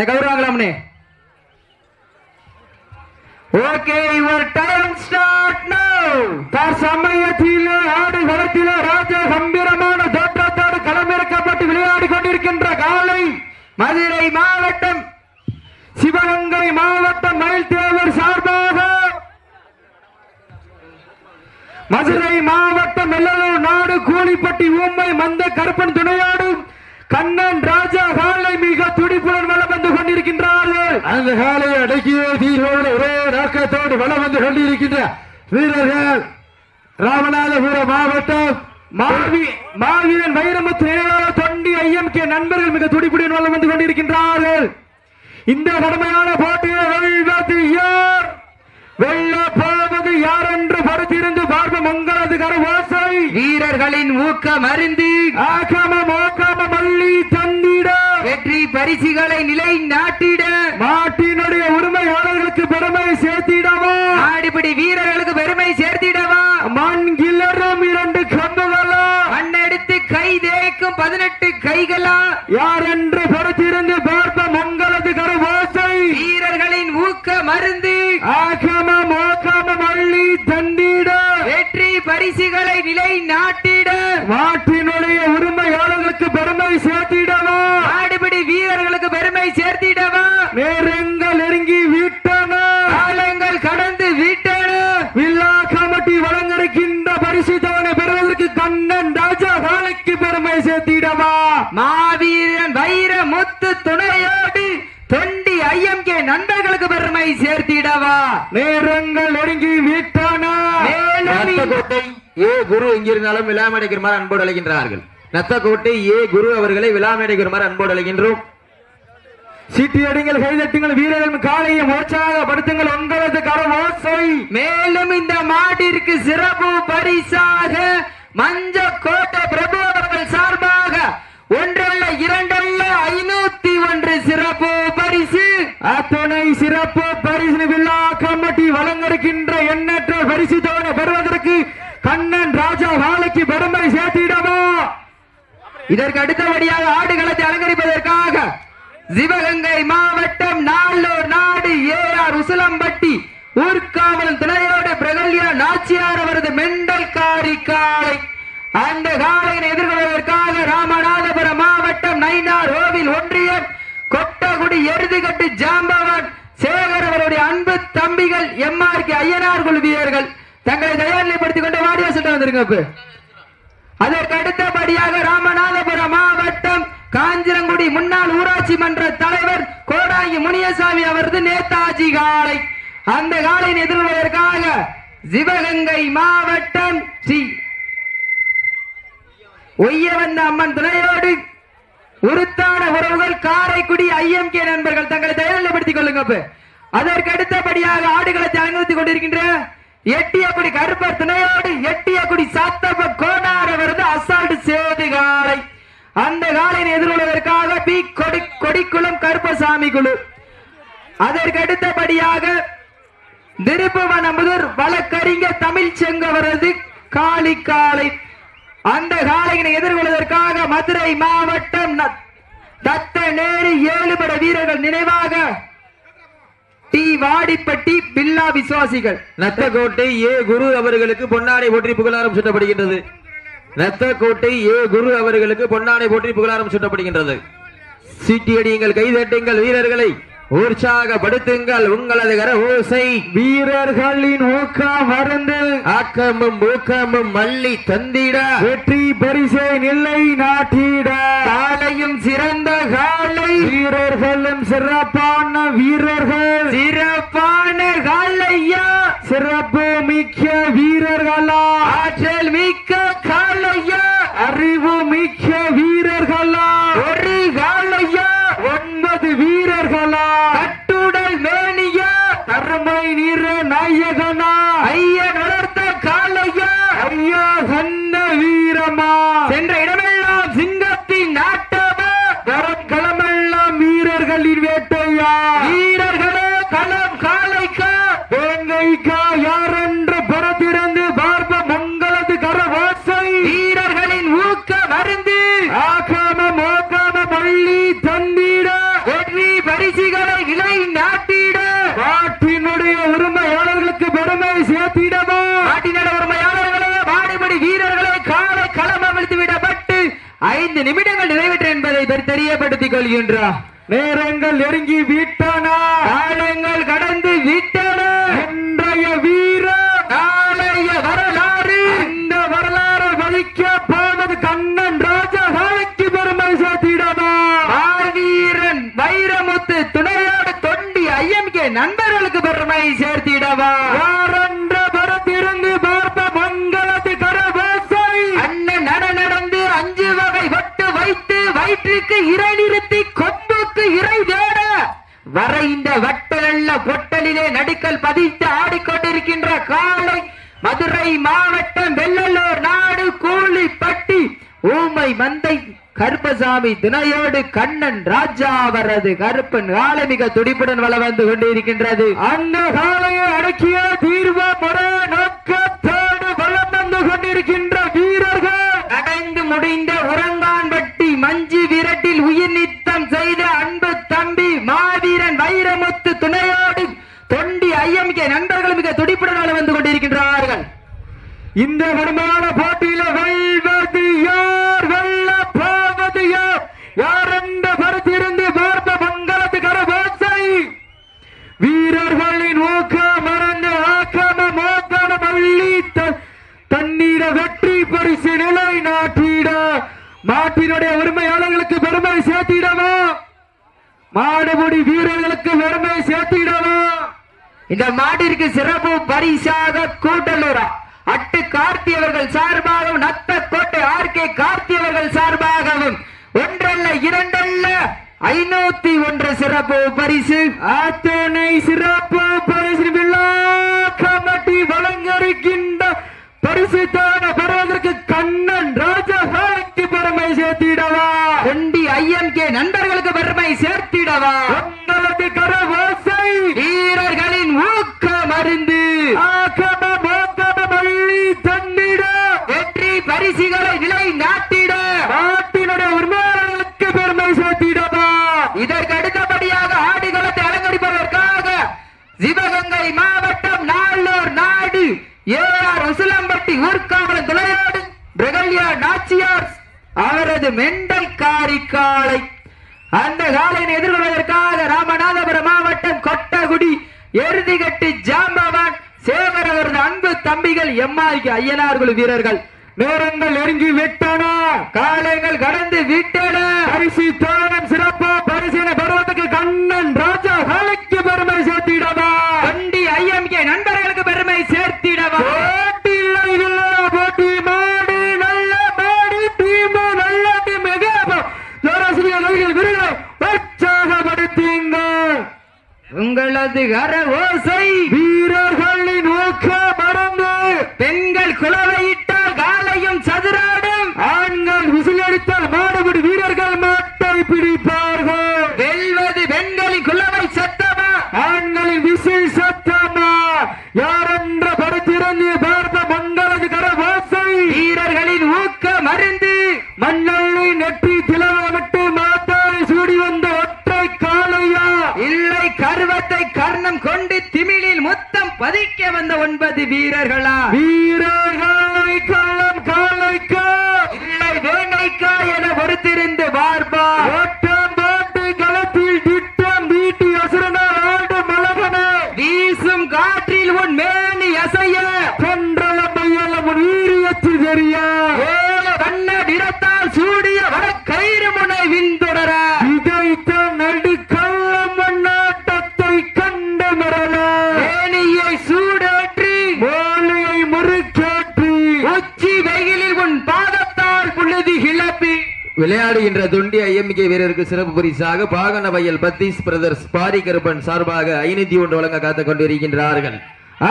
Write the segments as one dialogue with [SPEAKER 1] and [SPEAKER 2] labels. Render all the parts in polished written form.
[SPEAKER 1] கௌரவாங்களாம்னே. Okay, your time start now. தற்சமயத்தில் ஆடுகளத்தில் ராஜ கம்பீரமான தோற்றத்தோடு களமிறக்கப்பட்டு விளையாடி கொண்டிருக்கின்ற காலை மதுரை மாவட்டம் சிவகங்கை மாவட்டம் மயில்தேவர் சார்பாக, மதுரை மாவட்டம் வெள்ளலூர் நாடு கூலிப்பட்டி ஊமை மந்த கருப்பன் துணையாடு கண்ணன் ராஜா காலை மிக துடிப்புடன் வளம் வந்து கொண்டிருக்கின்றார்கள். அந்த காலை அடக்கிய தீர்வோடு ஒரே ராக்கத்தோடு வளம் வந்து கொண்டிருக்கின்ற வீரர்கள் ராமநாதபுரம் மாவட்டம் மாவீரன் வைரமுத்து நினைவாக தொண்டி ஐஎம்கே நண்பர்கள் மிக துடிப்புடன் வளம் வந்து கொண்டிருக்கின்றார்கள். இந்த கடுமையான போட்டியை வெல்வது யார், வெல்ல போவது யார் என்று பொறுத்திருந்து பார்ப்போம். உங்களது கரவாசை வீரர்களின் ஊக்கம் அறிந்து ஆகமம் ஓகமம் அள்ளி தந்திட வெற்றி பரிசுகளை நிலை நாட்டிட நாட்டினுடைய உரிமையாளர்களுக்கு பெருமை சேர்த்திடவா, ஆடிப்படி வீரர்களுக்கு பெருமை சேர்த்திடவா, மண்கிளரும் 2 கம்புகளா, மண்ணெடுத்து கை தேய்க்கும் 18 கைகளா, யார் என்று பொறுத்திருந்து பார்ப்போம். உங்களது கரவாசை வீரர்களின் ஊக்கம் அறிந்து ஆகமம் ஓகமம் அள்ளி தந்திட வெற்றி பரிசுகளை நிலை நாட்டிட நாட்டினுடைய உரிமையாளர்களுக்கு பெருமை சேர்த்திடவா, ஆடுபடி வீரர்களுக்கு பெருமை சேர்த்திடவா. நேரங்கள் நெருங்கி விட்டன, காலங்கள் கடந்து விட்டன. விழா கமிட்டி வழங்கிருக்கின்ற பரிசு தவணை பெறுவதற்கு கண்ணன் ராஜா காலைக்கு பெருமை சேர்த்திடவா, மாவீரன் வைரமுத்து துணையோடு தொண்டி ஐஎம்கே நண்பர்களுக்கு பெருமை சேர்த்திடவா. நேரங்கள் நெருங்கி விட்டன. நத்தக்கோட்டை ஏ குரு இங்கிருந்தாலும் விழாமடைக்குமாறு அன்போடு அழைக்கின்றார்கள். நத்தக்கோட்டை ஏ குரு அவர்களை விழாமடைக்குமாறு அன்போடு அழைக்கின்றோம். சீட்டியடிங்கள், கைதட்டுங்கள், வீரர்கள் காலையை உற்சாகப்படுத்துங்கள். உங்களது கரவோசை. மேலும் இந்த மாட்டிற்கு சிறப்பு பரிசாக மஞ்சக்கோட்டை பிரபு அவர்கள் சார்பாக 1 அல்ல 2 அல்ல 501 சிறப்பு பரிசு. அத்துணை சிறப்பு பரிசு விழா கமிட்டி வழங்கிருக்கின்ற எண்ணற்ற பரிசு தவணை பெறுவதற்கு கண்ணன் ராஜா வாழைக்கு பெருமை சேர்த்திடவா. இதற்கு அடுத்தபடியாக ஆடுகளத்தை அலங்கரிப்பதற்காக சிவகங்கை மாவட்டம் நாளூர் நாடு ஏஆர் உசிலம்பட்டி ஊர்காவல் துணையோடு பிரகல்யா நாச்சியார் அவரது மெண்டல் காரி காலை. அந்த காலையை எதிர்கொள்வதற்காக ராமநாதபுரம் மாவட்டம் நைனார் கோவில் ஒன்றியம் கொட்டகுடி எருதுகட்டு ஜாம்பவான் சேகர் அவருடைய அன்பு தம்பிகள் எம்ஆர்கே ஐயனார் குழு வீரர்கள் தங்களை தயார்நிலைப்படுத்திக் கொண்டு வாடியா சென்று வந்திருங்க. அதற்கு அடுத்தபடியாக ராமநாதபுரம் மாவட்டம் காஞ்சிரங்குடி முன்னாள் ஊராட்சி மன்ற தலைவர் கோடாங்கி முனியசாமி அவரது நேதாஜி காலை. அந்த காலையை எதிர்கொள்வதற்காக சிவகங்கை மாவட்டம் ஸ்ரீ ஒய்யவந்த அம்மன் துணையோடு உருத்தான உறவுகள் காரைக்குடி ஐஎம்கே நண்பர்கள் தங்களை தயார்நிலைப்படுத்திக் கொள்ளுங்க. அதற்கு அடுத்தபடியாக ஆடுகளத்தை அலங்கரித்துக் கொண்டிருக்கின்ற எட்டியக்குடி கருப்பர் துணையோடு எட்டியக்குடி சாத்தப்ப கோடார் அவரது அசால்ட் சேது காலை. அந்த காலையை எதிர்கொள்வதற்காக பி கொடிக்குளம் கருப்பசாமி குழு. அதற்கு அடுத்தபடியாக திருப்புவனமுதூர் வழக்கறிஞர் தமிழ் செங்கவரது காளி காலை. அந்த காலையினை எதிர்கொள்வதற்காக மதுரை மாவட்டம் தத்த நேரு 7 பட வீரர்கள் நினைவாக டி வாடிப்பட்டி பில்லா விசுவாசிகள். நத்தக்கோட்டை ஏ குரு அவர்களுக்கு பொன்னாடை போற்றி புகழாரம் சூட்டப்படுகின்றது. நத்தக்கோட்டை ஏ குரு அவர்களுக்கு பொன்னாடை போற்றி புகழாரம் சூட்டப்படுகின்றது. சீட்டியடியுங்கள், கைதட்டுங்கள், வீரர்களை உற்சாகப்படுத்துங்கள். உங்களது கரஓசை வீரர்களின் ஊக்கம் மருந்து ஆக்கமும் ஊக்கமும் மல்லி தந்திட வெற்றி பரிசை நிலை நாட்டிட காலையும் சிறந்த காலை வீரர்களும் சிறப்பான வீரர்கள் சிறப்பான காலையா சிறப்பு மிக்க வீரர்களா ஆற்றல் மிக்க காலையா அறிவு மிக்க வீரர்களா ஒரு காலையா 9 வீரர்களா கட்டுடல் மேனியா கருமை நீர நாயகனா ஐயன் வளர்த்த காலையா ஐயா கண்ண வீரமா சென்ற இடமெல்லாம் சிங்கத்தின் நாட்டமா வரும் களமெல்லாம் வீரர்களின் வேட்டையா வீரர்களே களம் காலைக்கா வேங்கைக்கா யாரென்று புறத்திறந்து பார்ப்போம். உங்களது கரவாசை வீரர்களின் ஊக்க மருந்து
[SPEAKER 2] பரிசுகளை நிலை நாட்டிட
[SPEAKER 1] மாட்டினுடைய உரிமையாளர்களுக்கு பெருமை சேர்த்திடவா
[SPEAKER 2] மாட்டினுடைய உரிமையாளர்களே மாடுபிடி வீரர்களே காலை களம் அவிழ்த்து விடப்பட்டு 5 நிமிடங்கள் நிறைவேற்ற என்பதை தெரியப்படுத்திக் கொள்கின்றார்.
[SPEAKER 1] நேரங்கள் நெருங்கி விட்டன,
[SPEAKER 2] காலங்கள் கடந்து விட்டன.
[SPEAKER 1] இன்றைய வீரர்
[SPEAKER 2] நாளைய வரலாறு.
[SPEAKER 1] இந்த வரலாறு வலிக்க போவது கண்ணன் ராஜா காலைக்கு பெருமை சேர்த்திடவா
[SPEAKER 2] மாவீரன் வைரமுத்து துணையோடு தொண்டி ஐஎம்கே நண்பர்களுக்கு பெருமை சேர்த்திடவா
[SPEAKER 1] யாரென்ற பரத்திருந்து பார்ப்ப மங்களத்து கரவாசை
[SPEAKER 2] அண்ணன் நடந்து 5 வகை வட்டு வைத்து வயிற்றுக்கு இறை நிறுத்தி கொம்புக்கு இறை தேட வர இந்த வட்டல்ல பொட்டலிலே நடுக்கல் பதித்து ஆடிக்கொண்டிருக்கின்ற காலை மதுரை மாவட்டம் வெள்ளலூர் நாடு கூலிப்பட்டி ஊமை மந்தை கருப்பசாமி துணையோடு கண்ணன் ராஜா அவரது கருப்பன் காலை மிக துடிப்புடன் வள வந்து கொண்டிருக்கின்றது.
[SPEAKER 1] அந்த காலையை அடக்கிய தீர்வு முறை நோக்கத்தோடு வளம் வந்து கொண்டிருக்கின்ற வீரர்கள்
[SPEAKER 2] அடைந்து முடிந்த உறங்கான்பட்டி மஞ்சு விரட்டில் உயிர் நித்தம் செய்த அன்பு தம்பி மாவீரன் வைரமுத்து துணையோடு தொண்டி ஐஎம்கே நண்பர்கள் மிக துடிப்புடன் வள வந்து கொண்டிருக்கின்றார்கள்.
[SPEAKER 1] இந்த வருமான போட்டியில வெல்வது யார், வெல்ல போவது யார், யார் என்ற பரிசிருந்து பார்ப்ப மங்களத்து கரவாசை வீரர்களின் ஊக்க மறந்து ஆக்கம மோக்கன மல்லி தண்ணீர வெற்றி பரிசு நிலை நாட்டிட மாட்டினுடைய உரிமையாளர்களுக்கு பெருமை சேர்த்திடவா மாடுபடி வீரர்களுக்கு பெருமை சேர்த்திடவா
[SPEAKER 2] இந்த மாட்டிற்கு சிறப்பு பரிசாக கூட்டலூரா அட்டு கார்த்தி அவர்கள் சார்பாகவும் நத்த கோட்டை ஆர்கே கார்த்தி அவர்கள் சார்பாகவும் ஒன்றல்ல இரண்டல்ல 501 சிறப்பு பரிசு
[SPEAKER 1] அத்தனை சிறப்பு பரிசு விழா கமிட்டி வழங்கிருக்கின்ற பரிசு தான பெறுவதற்கு கண்ணன் ராஜா காலைக்கு பெருமை சேர்த்திடவா
[SPEAKER 2] தொண்டி ஐஎம்கே நண்பர்களுக்கு பெருமை சேர்த்திடவா
[SPEAKER 1] உங்களது கரவாசை
[SPEAKER 2] வீரர்களின் ஊக்க மருந்து
[SPEAKER 1] ஆக்கம மோக்கம மல்லி தன்னிட
[SPEAKER 2] வெற்றி பரிசுகளை நிலை நாட்டிட
[SPEAKER 1] நாட்டினுடைய உரிமையாளர்களுக்கு பெருமை சேர்த்திடவா
[SPEAKER 2] இதற்கு அடுத்தபடியாக ஆடுகளத்தை அலங்கரிப்பதற்காக சிவகங்கை மாவட்டம் நாளூர் நாடு ஏஆர் உசிலம்பட்டி ஊர்காவலன் துணையோடு பிரகல்யா நாச்சியார் அவரது மெண்டல் காரிக்காலை அந்த காலையை எதிர்கொள்வதற்காக ராமநாதபுரம் மாவட்டம் கொட்டகுடி எருதிகட்டு ஜாம்பவான் சேகர் அவரது அன்பு தம்பிகள் எம்ஆர்கே ஐயனார் குழு வீரர்கள்.
[SPEAKER 1] நேரங்கள் நெருங்கி விட்டன,
[SPEAKER 2] காலங்கள் கடந்து விட்டன.
[SPEAKER 1] பரிசு தானம் சிறப்பு பரிசினை பெறுவதற்கு கண்ணன் ராஜா காலைக்கு பெருமை சேர்த்திடவா
[SPEAKER 2] தொண்டி ஐஎம்கே நண்பர்களுக்கு பெருமை சேர்த்திடவா
[SPEAKER 1] போட்டி இல்லை இல்ல போட்டி மாடு நல்ல மாடு டீம் நல்ல டீம் விருதை உற்சாகப்படுத்தீங்கள்.
[SPEAKER 2] உங்களது கர ஓசை
[SPEAKER 1] வீரர்களின் ஊக்க மறந்து
[SPEAKER 2] பெண்கள் குலவையிட்டால் காலையும் சதுராடும்
[SPEAKER 1] ஆண்கள் விசிலடித்தால் மாடுபிடி வீரர்கள் மாட்டை பிடிப்பார்கள்.
[SPEAKER 2] வெல்வது பெண்களின் குலவை சத்தமா
[SPEAKER 1] ஆண்களின் விசில் சத்தமா யாரென்ற படுத்திறந்து பார்த்த மங்களது கரவாசை
[SPEAKER 2] வீரர்களின் ஊக்க மருந்து
[SPEAKER 1] மண்ணள்ளி நெற்றி திலகமிட்டு மாட்டாரை சூடி வந்த ஒற்றை காளையா
[SPEAKER 2] இல்லை கருவத்தை கர்ணம் கொண்டு திமிழில் முத்தம் பதிக்க வந்த 9 வீரர்களா
[SPEAKER 1] வீரர்களை கள்ளம் காளைக்கா
[SPEAKER 2] இல்லை வேங்கைக்கா என பொறுத்திருந்து பார்ப்பா
[SPEAKER 1] ஓட்டம் பாட்டு களத்தில் திட்டம் வீட்டி அசுரனால் ஆடு மலகன
[SPEAKER 2] வீசும் காற்றில் உன் மேனி அசைய
[SPEAKER 1] கொன்றல மையல உன் வீரியத்தில் தெரிய
[SPEAKER 2] ஏழு வண்ண நிறத்தால் சூடிய வட கயிறு முனை விண்தொடர
[SPEAKER 1] இதைத்த நடு கள்ளம் மண்ணாட்டத்தை கண்ட மரல
[SPEAKER 2] மேனியை சூடேற்றி
[SPEAKER 1] மோலையை முறுக்கேற்றி
[SPEAKER 2] உச்சி வெயிலில் உன் பாதத்தால் புழுதி கிளப்பி
[SPEAKER 3] விளையாடுகின்ற தொண்டி ஐஎம்கே வீரருக்கு சிறப்பு பரிசாக பாகன வயல் பத்தீஸ் பிரதர்ஸ் பாரி கருப்பன் சார்பாக 501 வழங்க காத்துக் கொண்டிருக்கின்றார்கள்.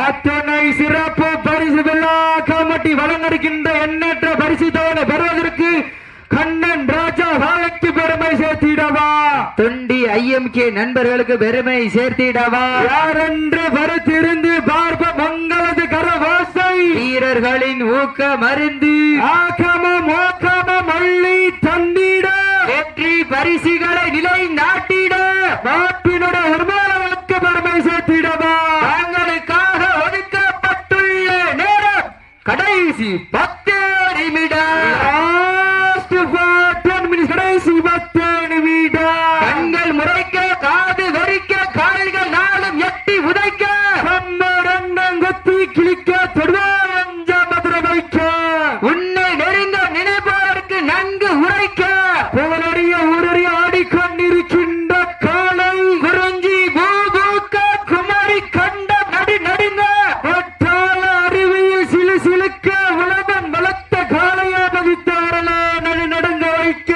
[SPEAKER 1] அத்தனை சிறப்பு பரிசு விழா கமிட்டி வழங்கிருக்கின்ற எண்ணற்ற பரிசு தவணை பெறுவதற்கு கண்ணன் ராஜா காலைக்கு பெருமை சேர்த்திடவா
[SPEAKER 2] தொண்டி ஐஎம்கே நண்பர்களுக்கு பெருமை சேர்த்திடவா
[SPEAKER 1] யாரென்று வருத்திருந்து பார்ப்ப மங்களது கரவாசை
[SPEAKER 2] வீரர்களின் ஊக்க மருந்து
[SPEAKER 1] ஆக்கமம் ஓக்கமம் அள்ளி தந்திட
[SPEAKER 2] வெற்றி பரிசுகளை நிலை நாட்டிட
[SPEAKER 1] நாட்டின் கடைசி 10 நிமிடம்.
[SPEAKER 2] கண்கள் முறைக்க, காது வெறிக்க, கால்கள் நாளும் எட்டி உதைக்க,
[SPEAKER 1] ரண்டம் கொத்தி கிழிக்க, தொடுவாஞ்ச மதுரை வைக்க,
[SPEAKER 2] உன்னை நெருங்க நினைப்பதற்கு நன்கு உரைக்க,
[SPEAKER 1] புகழறிய ஊரறிய ஆடிக்கொண்டிருக்கின்ற காலை
[SPEAKER 2] குறிஞ்சி பூபூக்க, குமரி கண்ட நடு நடுங்க,
[SPEAKER 1] பட்டாள அறிவியல் சிலு சிலுக்க, உலகம் வளர்த்த காளையா மதித்தாரலே நடுநடுங்க வைக்க,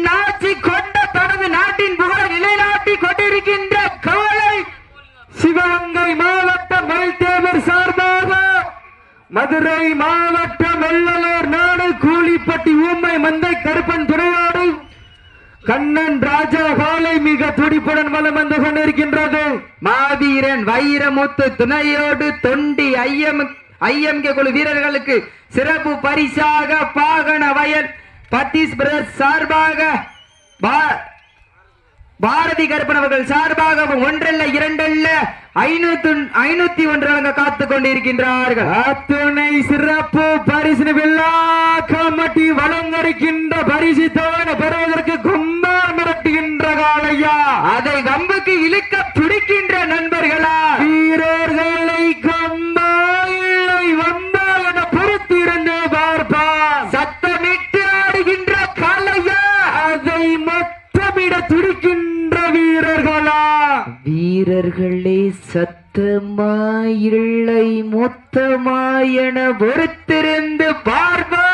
[SPEAKER 2] நாச்சி கொண்ட தனது நாட்டின் புகழை நிலைநாட்டி கொண்டிருக்கின்ற காளை
[SPEAKER 1] சிவகங்கை மாவட்டம் மயில்தேவர் சார்பாக மதுரை மாவட்டம் வெள்ளலூர் நாடு கூலிப்பட்டி ஊமை மந்தை கருப்பன் துணையோடு கண்ணன் ராஜா காலை மிக துடிப்புடன் வலம் வந்து கொண்டிருக்கின்றது.
[SPEAKER 2] மாவீரன் வைரமுத்து துணையோடு தொண்டி ஐஎம்கே குழு வீரர்களுக்கு சிறப்பு பரிசாக பாகன வயல் பத்தீஸ் பிரதர்ஸ் சார்பாக பாரதி கருப்பன் அவர்கள் சார்பாக ஒன்றல்ல இரண்டல்ல 501 வழங்க காத்துக் கொண்டிருக்கின்றார்கள்.
[SPEAKER 1] அத்துணை சிறப்பு பரிசு விழா கமிட்டி வழங்கிருக்கின்ற பரிசு தவணை பெறுவதற்கு கும்பார் மிரட்டுகின்ற காளையா,
[SPEAKER 2] அதை கம்புக்கு இழுக்க துடிக்கின்ற நண்பர்களா,
[SPEAKER 1] வீரர்களை கம்பா இல்லை வம்பா என பொறுத்திருந்து பார்ப்பா,
[SPEAKER 2] சத்தமிட்டு ஆடுகின்ற காளையா,
[SPEAKER 1] அதை மொத்தமிட துடிக்கின்ற வீரர்களா,
[SPEAKER 2] வீரர்களே சத்தமா இல்லை மொத்தமா என பொறுத்திருந்து பார்ப்பா,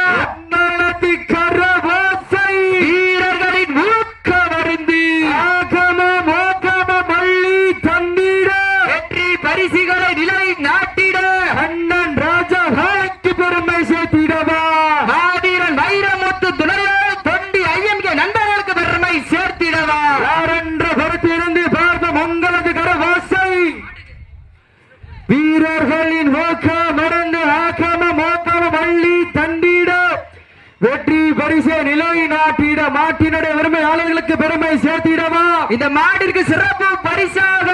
[SPEAKER 1] கரவாசை
[SPEAKER 2] வீரர்களின்
[SPEAKER 1] ஊக்கமருந்து ஆகம மோகம மல்லி தந்திட
[SPEAKER 2] வெற்றி பரிசுகளை நிலை நாட்டிட
[SPEAKER 1] அண்ணன் ராஜா காலைக்கு பெருமை சேர்த்திடவா,
[SPEAKER 2] மாவீரன் வைரமுத்து துணையோடு தொண்டி ஐஎம்கே நண்பர்களுக்கு பெருமை சேர்த்திடவா,
[SPEAKER 1] யாரென்ற பொறுத்திருந்து பார்ப்போம் உங்களது கரவாசை வீரர்களின் ஊக்கமருந்து ஆகம மோகம மல்லி தந்திட வெற்றி பரிசை நிலை நாட்டிட மாட்டினுடைய உரிமையாளர்களுக்கு பெருமை சேர்த்திடவா,
[SPEAKER 2] இந்த மாட்டிற்கு சிறப்பு பரிசாக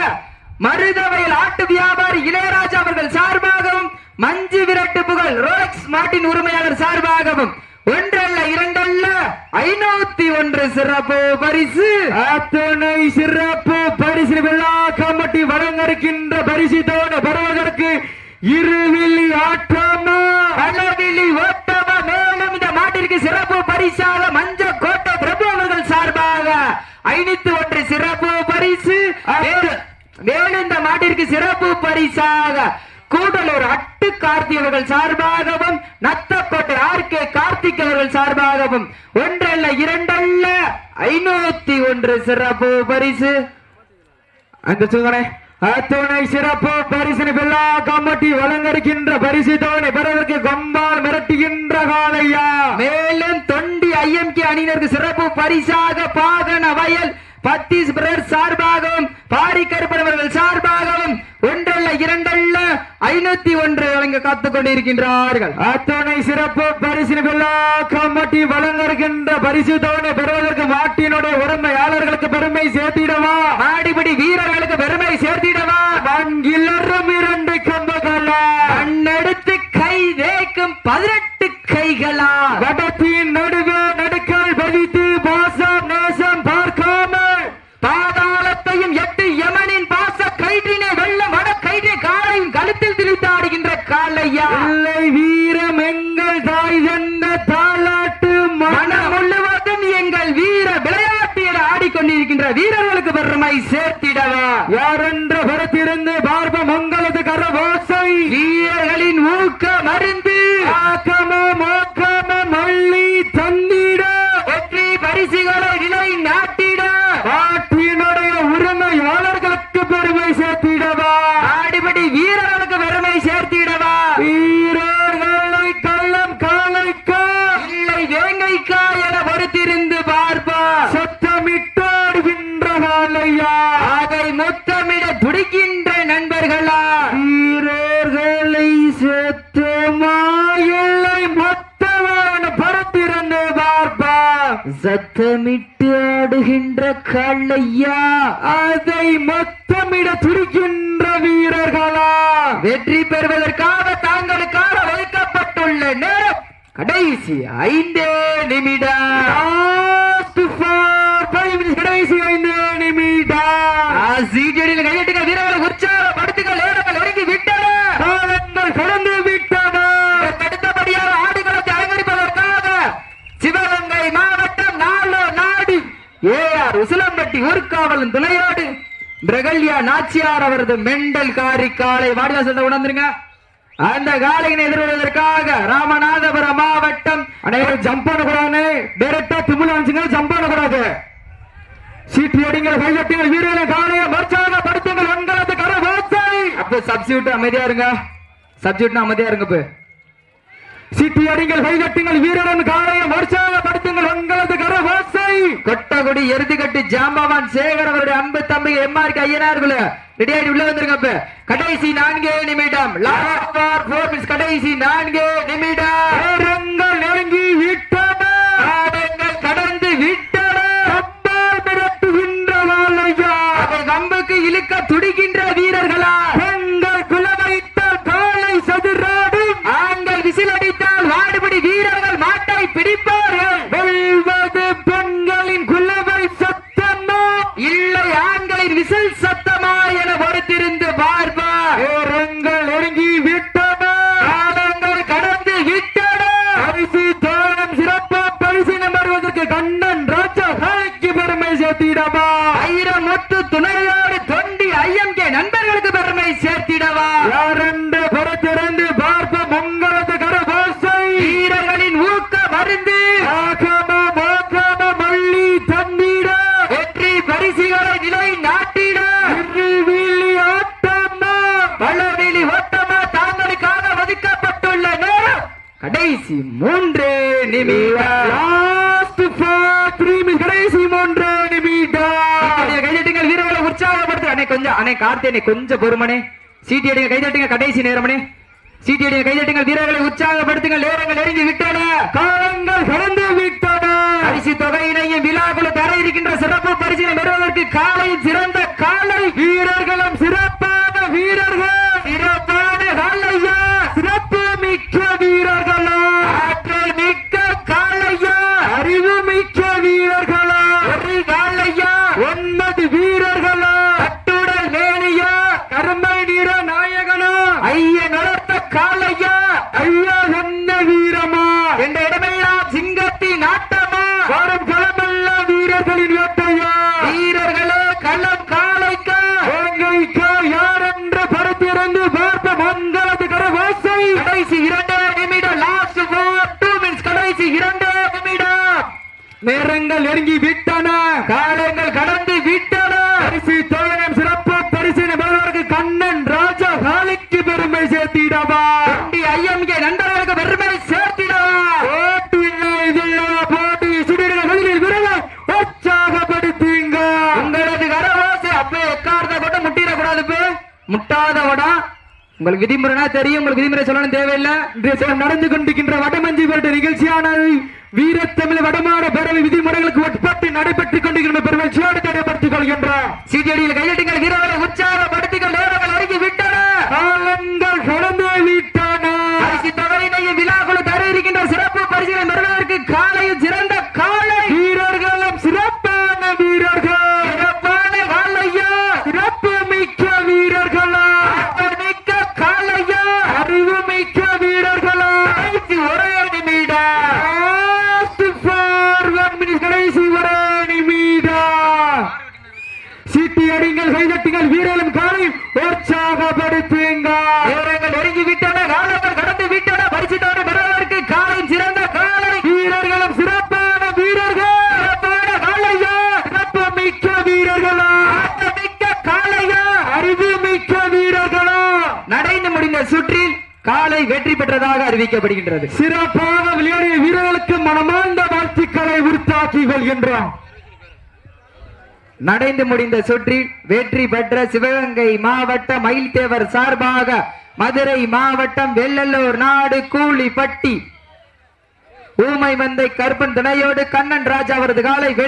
[SPEAKER 2] மருதவயல் ஆட்டு வியாபாரி இளையராஜா அவர்கள் சார்பாகவும் மஞ்சு விரட்டு புகழ் ரோலக்ஸ் மாட்டின் உரிமையாளர் சார்பாகவும் ஒன்றல்ல இரண்டல்ல 501 சிறப்பு பரிசு.
[SPEAKER 1] அத்துணை சிறப்பு பரிசு விழா கமிட்டி வழங்கிருக்கின்ற பரிசு தவணை பெறுவதற்கு இருவில்லி ஆட்டமா
[SPEAKER 2] பலவில்லி ஓட்டமா, மேலும் இந்த மாட்டிற்கு சிறப்பு பரிசாக மஞ்ச கோட்டை பிரபு அவர்கள் சார்பாக 501 சிறப்பு பரிசு. மேலும் இந்த மாட்டிற்கு சிறப்பு பரிசாக கூடலூர் அட்டு கார்த்தி அவர்கள் சார்பாகவும் நத்தக்கோட்டை ஆர்கே கார்த்திக் அவர்கள் சார்பாகவும் ஒன்றல்ல இரண்டல்ல 501 சிறப்பு பரிசு.
[SPEAKER 1] அந்த சொல்றே அத்துணை சிறப்பு பரிசு விழா கமிட்டி வழங்கிருக்கின்ற பரிசு தவணை பெறுவதற்கு கொம்பால் மிரட்டுகின்ற காளையா,
[SPEAKER 2] மேலும் தொண்டி ஐஎம்கே அணியினருக்கு சிறப்பு பரிசாக பாகன வயல் பத்தீஸ் பிரதர்ஸ் சார்பாகவும் பாரி கருப்பன் அவர்கள் சார்பாகவும் ஒன்றல்ல இரண்டல்ல 501 வழங்க காத்துக் கொண்டிருக்கின்றார்கள்.
[SPEAKER 1] அத்துணை சிறப்பு பரிசு விழா கமிட்டி வழங்கிருக்கின்ற பரிசு தவணை பெறுவதற்கு மாட்டினுடைய உரிமையாளர்களுக்கு பெருமை சேர்த்திடவா,
[SPEAKER 2] ஆடிபடி வீரர்களுக்கு பெருமை சேர்த்திடவா,
[SPEAKER 1] வங்கிலரும் 2 கம்பங்களா,
[SPEAKER 2] கண்ணெடுத்து கை தேய்க்கும் 18 கைகளா,
[SPEAKER 1] வடத்தின் நடுவே நடுக்கால் பதித்து பாசம் நேசம் பார்க்காமல்
[SPEAKER 2] பாதாளத்தையும் 8 யமனின் பாச கயிற்றினை வெள்ளம் வட கயிற்றை காலையும் கழுத்தில் திணித்தாடுகின்ற காளையா,
[SPEAKER 1] இல்லை வீரம் எங்கள் தாய் தந்த தாலாட்டு
[SPEAKER 2] மனம் முழுவதும் எங்கள் வீர விளையாட்டு என ஆடிக்கொண்டிருக்கின்ற வீரர்களுக்கு பெருமை சேர்த்திடவா,
[SPEAKER 1] யாரென்ற புறத்திருந்து பார்ப்போம் உங்களது கரவாசை
[SPEAKER 2] வீரர்களின் ஊக்க மருந்து
[SPEAKER 1] ஆக்கம மோக்கம மல்லி தந்திட
[SPEAKER 2] வெற்றி பரிசுகளை நிலை நாட்டிட
[SPEAKER 1] மாட்டினுடைய உரிமையாளர்களுக்கு பெருமை சேர்த்திடவா,
[SPEAKER 2] ஆடிபடி வீரர்களுக்கு பெருமை சேர்த்திடவா,
[SPEAKER 1] வீரர்களை கள்ளம் காலைக்கா
[SPEAKER 2] இல்லை வேங்கைக்கா என பொறுத்திருந்து பார்ப்பா,
[SPEAKER 1] சத்தமிட்டாடுகின்ற காளையா,
[SPEAKER 2] அதை முத்தமிட துடிக்கின்ற நண்பர்களா,
[SPEAKER 1] வீரர்களை சத்தமா இல்லை மொத்தமான பரத்திறந்து பார்ப்பா,
[SPEAKER 2] சத்தமிட்டு ஆடுகின்ற காளையா,
[SPEAKER 1] அதை மொத்தமிட துடிக்கின்ற வீரர்களா,
[SPEAKER 2] வெற்றி பெறுவதற்காக தாங்களுக்காக வைக்கப்பட்டுள்ள நேரம் கடைசி 5 நிமிடம். ஏஆர் உசிலம்பட்டி ஊர்காவலன் துணையோடு பிரகல்யா நாச்சியார் அவரது மெண்டல் காரி காலை வாடிவாசல் உணர்ந்துருங்க. அந்த காலையினை எதிர்கொள்வதற்காக ராமநாதபுரம் மாவட்டம்
[SPEAKER 1] அனைவரும் ஜம்ப் பண்ணக்கூடாது. டைரக்டா திமுல அனுச்சுங்க, ஜம்ப் பண்ணக்கூடாது. சீட்டி அடிங்கள், கையட்டிங்கள், வீரர்களை காலையை மர்ச்சாக படுத்துங்கள். உங்களது கரவாசை.
[SPEAKER 2] அப்ப சப்ஸ்டியூட் அமைதியா இருங்க. சப்ஸ்டியூட்னா அமைதியா இருங்க. இப்ப
[SPEAKER 1] சீட்டி அடிங்கள், கைதட்டுங்கள், வீரரின் காலையை உற்சாகப்படுத்துங்கள். உங்களது கரவாசை.
[SPEAKER 2] கொட்டகுடி எருதுகட்டு ஜாம்பவான் சேகர் அவருடைய அன்பு தம்பி எம்ஆர் ஐயனார்கள் ரெடியாடி உள்ள வந்துருங்க. கடைசி 4 நிமிடம். கடைசி 4 நிமிடம்.
[SPEAKER 1] நேரங்கள் நெருங்கி விட்டன,
[SPEAKER 2] கடந்து விட்டன.
[SPEAKER 1] மிரட்டுகின்ற வாழையா,
[SPEAKER 2] கம்புக்கு இழுக்க துடிக்கின்ற வீரர்களா,
[SPEAKER 1] பெண்கள் குலவைத்தால் காலை சதுராடும்,
[SPEAKER 2] ஆண்கள் விசில் அடித்தால் வாடுபடி வீரர்கள் மாட்டை பிடிப்பார்கள்.
[SPEAKER 1] வெல்வது பெண்களின் குலவை சத்தமா
[SPEAKER 2] இல்லை ஆண்களின் விசில் சத்தமா என பொறுத்திருந்து பார்ப்பார்.
[SPEAKER 1] நேரங்கள் நெருங்கி விட்டன,
[SPEAKER 2] காலங்கள் கடந்து விட்டன.
[SPEAKER 1] பரிசு தோழம் சிறப்பா பரிசினம் வருவதற்கு கண்ணன் ராஜா காலைக்கு பெருமை சேர்த்திடவா,
[SPEAKER 2] ஐரமுத்து துணையோடு தொண்டி ஐஎம்கே நண்பர்களுக்கு பெருமை சேர்த்திடவா,
[SPEAKER 1] யாரென்று புறத்திறந்து பார்ப்போம். உங்களது கரவாசை.
[SPEAKER 2] வீரர்களின் ஊக்க மருந்து
[SPEAKER 1] ஆகம மோகம மல்லி தந்திட,
[SPEAKER 2] வெற்றி பரிசுகளை நிலை நாட்டிட,
[SPEAKER 1] இருவிழி ஆட்டமா
[SPEAKER 2] பலவெளி ஓட்டமா தாங்களுக்காக ஒதுக்கப்பட்டுள்ள நேரம் கடைசி 3 நிமிடம்.
[SPEAKER 1] லாஸ்ட் 3 மினிட், கடைசி 3 நிமிடம்.
[SPEAKER 2] கைதட்டுங்கள், வீரர்களை உற்சாகப்படுத்து. அண்ணே கொஞ்சம், அண்ணே கார்த்தியனை கொஞ்சம் பொறுமனே. சீட்டி அடிங்க, கைதட்டுங்க, கடைசி நேரமனே. சீட்டி அடிங்க, கைதட்டுங்கள், வீரர்களை உற்சாகப்படுத்துங்கள். நேரங்கள் நெருங்கி விட்டன,
[SPEAKER 1] காலங்கள் கடந்து விட்டன.
[SPEAKER 2] பரிசு தொகையினையும் விழாக்குழு தர இருக்கின்ற சிறப்பு பரிசினை பெறுவதற்கு காலையில் சிறந்த காலை,
[SPEAKER 1] வீரர்களும் சிறப்பான வீரர்கள்,
[SPEAKER 2] சிறப்பான காலையா,
[SPEAKER 1] சிறப்பு மிக்க வீரர்களா,
[SPEAKER 2] ஆற்றல் மிக்க காலையா,
[SPEAKER 1] அறிவு மிக்க வீரர்களா,
[SPEAKER 2] ஒரு காலையா,
[SPEAKER 1] 9 வீரர்களா,
[SPEAKER 2] கட்டுடல் மேனியா,
[SPEAKER 1] கருமை நீர நாயகனா,
[SPEAKER 2] ஐயன் வளர்த்த காலையா,
[SPEAKER 1] ஐயா என்ன வீரமா,
[SPEAKER 2] என்ற இடமெல்லாம் சிங்கத்தின் ஆட்டமா,
[SPEAKER 1] வரும் களமல்ல வீரர்களின் வேட்டையா,
[SPEAKER 2] வீரர்களே களம் காலைக்கா,
[SPEAKER 1] வேங்கைக்கா யார் என்று படுத்திறந்து பார்ப்ப மங்களது கரவாசை.
[SPEAKER 2] கடைசி 2 நிமிடம். Last 2 minutes. கடைசி 2 நிமிடம்.
[SPEAKER 1] நேரங்கள் நெருங்கி விட்டன,
[SPEAKER 2] காலங்கள் கடந்து விட்டன.
[SPEAKER 1] பரிசு தோழம் சிறப்பு பரிசினை பெறுவதற்கு கண்ணன் ராஜா காலைக்கு பெருமை சேர்த்திடவா,
[SPEAKER 2] தொண்டி ஐஎம்கே நண்பர்களுக்கு பெருமை சேர்த்திடவா.
[SPEAKER 1] போட்டி போட்டி சுடிகளில் விரைவை உற்சாகப்படுத்துங்க.
[SPEAKER 2] உங்களது கரவாசை அப்பே எக்காரத்தை போட்டு முட்டிடக்கூடாது. முட்டாத வடா உங்களுக்கு விதிமுறைனா தெரியும். உங்களுக்கு விதிமுறை சொல்லணும் தேவையில்லை.
[SPEAKER 1] இன்றைய நடந்து கொண்டிருக்கின்ற வடமஞ்சி வருட நிகழ்ச்சியானது வீரத்தமிழ் வடமாட பேரவை விதிமுறைகளுக்கு உட்பட்டு நடைபெற்றுக் கொண்டிருக்கின்ற பெருமகிழ்ச்சியோடு நடைபெற்றுக் கொள்கின்றோம்.
[SPEAKER 2] சீட்டியடியில் கையெட்டுங்கள், வீரர்களை உற்சாகப்படுத்திகள். நேரங்கள் நெருங்கி விட்டன,
[SPEAKER 1] காலங்கள் கடந்து விட்டன.
[SPEAKER 2] பரிசு தொகையினையும் விழாக்குழு தர இருக்கின்ற சிறப்பு பரிசுகளை பெறுவதற்கு காலையில் சிறந்த காலை,
[SPEAKER 1] வீரர்களும் சிறப்பான வீரர்கள்,
[SPEAKER 2] சிறப்பான காலையா,
[SPEAKER 1] சிறப்பு மிக்க வீரர்களா,
[SPEAKER 2] ஆற்றல் மிக்க காலையா,
[SPEAKER 1] அறிவு மிக்க வீரர்களா.
[SPEAKER 2] கடைசி 1 நிமிடம்.
[SPEAKER 1] Last 1 minute, கடைசி 1 நிமிடம். சீட்டி அடிங்கள், கைதட்டுங்கள், வீரர்களும் காலை உற்சாகப்படுத்துங்க.
[SPEAKER 2] நேரங்கள் நெருங்கி விட்டன, காலங்கள் கடந்து விட்டன. பரிசு தொகை பெறுவதற்கு காலையில் சிறந்த காலை,
[SPEAKER 1] வீரர்களும் சிறப்பான வீரர்கள்,
[SPEAKER 2] சிறப்பான காலையா,
[SPEAKER 1] சிறப்பு மிக்க வீரர்களா,
[SPEAKER 2] ஆற்றல் மிக்க காலையா,
[SPEAKER 1] அறிவு மிக்க வீரர்களா.
[SPEAKER 2] நடந்து முடிந்த சுற்றில் காலை வெற்றி பெற்றதாக அறிவிக்கப்படுகின்றது.
[SPEAKER 1] சிறப்பாக விளையாடிய வீரர்களுக்கு மனமார்ந்த வாழ்த்துக்களை உரித்தாக்கிக் கொள்கின்றோம்.
[SPEAKER 2] நடந்து முடிந்த சுற்றில் வெற்றி பெற்ற சிவகங்கை மாவட்டம் மயில்தேவர் சார்பாக மதுரை மாவட்டம் வெள்ளலூர் நாடு கூலிப்பட்டி ஊமை மந்தை கருப்பன் துணையோடு கண்ணன் ராஜா அவரது காலை